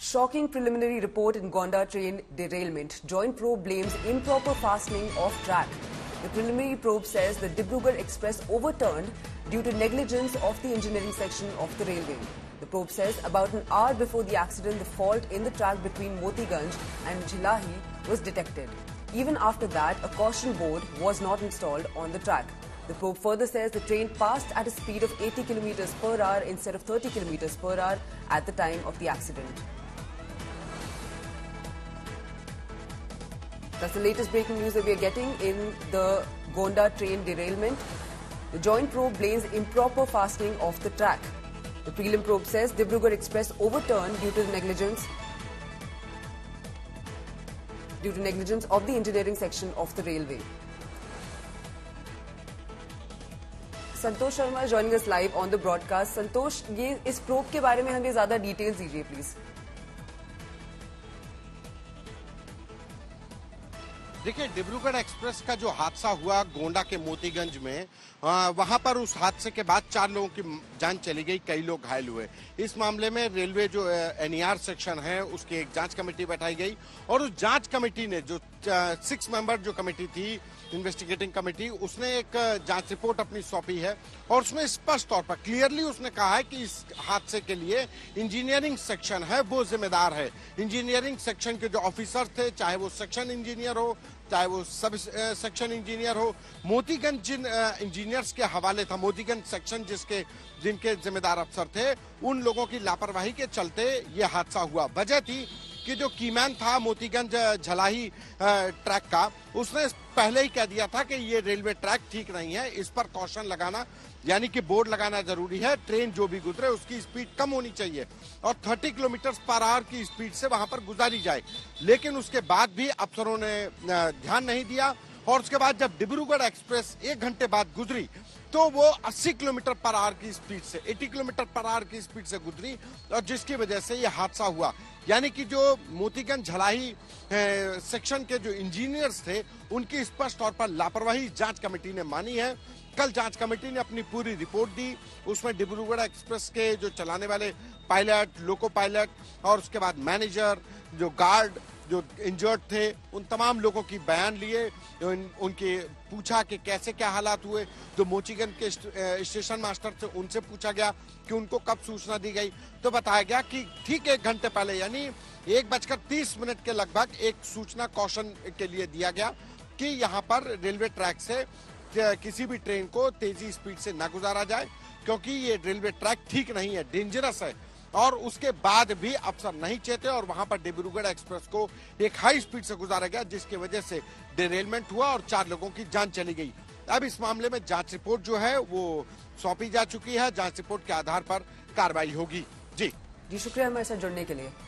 Shocking preliminary report in Gonda train derailment. Joint probe blames improper fastening of track. The preliminary probe says the Dibrugarh Express overturned due to negligence of the engineering section of the railway. The probe says about an hour before the accident, the fault in the track between Motiganj and Jhilahi was detected. Even after that, a caution board was not installed on the track. The probe further says the train passed at a speed of 80 km per hour instead of 30 km per hour at the time of the accident. That's the latest breaking news that we are getting in the Gonda train derailment. The joint probe blames improper fastening of the track. The prelim probe says Dibrugarh Express overturned due to negligence of the engineering section of the railway. Santosh Sharma is joining us live on the broadcast. संतोष, ये इस probe के बारे में हमें ज़्यादा details दीजिए please. देखिए, Dibrugarh express का जो हादसा हुआ गोंडा के मोतीगंज में, वहां पर उस हादसे के बाद 4 लोगों की जान चली गई, कई लोग घायल हुए। इस मामले में रेलवे जो एनईआर सेक्शन है उसकी एक जांच कमेटी बैठाई गई और उस जांच कमेटी ने जो 6 मेंबर जो कमेटी थी, इन्वेस्टिगेटिंग कमेटी, उसने एक जांच रिपोर्ट अपनी सौंपी है और उसमें स्पष्ट तौर पर क्लियरली उसने कहा है कि इस हादसे के लिए इंजीनियरिंग सेक्शन है वो जिम्मेदार है। इंजीनियरिंग सेक्शन के जो ऑफिसर थे, चाहे वो सेक्शन इंजीनियर हो, चाहे वो सब सेक्शन इंजीनियर हो, मोतीगंज जिन इंजीनियर्स के हवाले था, मोतीगंज सेक्शन जिनके जिम्मेदार अफसर थे, उन लोगों की लापरवाही के चलते ये हादसा हुआ। वजह थी कि जो कीमैन था मोतीगंज झलाही ट्रैक का, उसने पहले ही कह दिया था कि ये रेलवे ट्रैक ठीक नहीं है, इस पर कॉशन लगाना यानी कि बोर्ड लगाना जरूरी है, ट्रेन जो भी गुजरे उसकी स्पीड कम होनी चाहिए और 30 किलोमीटर पर आवर की स्पीड से वहां पर गुजारी जाए। लेकिन उसके बाद भी अफसरों ने ध्यान नहीं दिया और उसके बाद जब डिब्रूगढ़ एक्सप्रेस 1 घंटे बाद गुजरी तो वो 80 किलोमीटर पर आवर की स्पीड से 80 किलोमीटर पर आवर की स्पीड से गुजरी और जिसकी वजह से ये हादसा हुआ। यानी कि जो मोतीगंज झलाही सेक्शन के जो इंजीनियर्स थे उनकी स्पष्ट तौर पर लापरवाही जांच कमेटी ने मानी है। कल जांच कमेटी ने अपनी पूरी रिपोर्ट दी, उसमें डिब्रूगढ़ एक्सप्रेस के जो चलाने वाले पायलट, लोको पायलट और उसके बाद मैनेजर, जो गार्ड, जो इंजर्ड थे, उन तमाम लोगों की बयान लिए, उनके पूछा कि कैसे क्या हालात हुए। जो मोतीगंज के स्टेशन मास्टर थे उनसे पूछा गया कि उनको कब सूचना दी गई, तो बताया गया कि ठीक 1 घंटे पहले यानी 1:30 के लगभग एक सूचना कॉशन के लिए दिया गया कि यहाँ पर रेलवे ट्रैक से किसी भी ट्रेन को तेजी स्पीड से न गुजारा जाए क्योंकि ये रेलवे ट्रैक ठीक नहीं है, डेंजरस है। और उसके बाद भी अफसर नहीं चेते और वहां पर डिब्रूगढ़ एक्सप्रेस को एक हाई स्पीड से गुजारा गया जिसकी वजह से डिरेलमेंट हुआ और 4 लोगों की जान चली गई। अब इस मामले में जांच रिपोर्ट जो है वो सौंपी जा चुकी है, जांच रिपोर्ट के आधार पर कार्रवाई होगी। जी शुक्रिया हमारे साथ जुड़ने के लिए।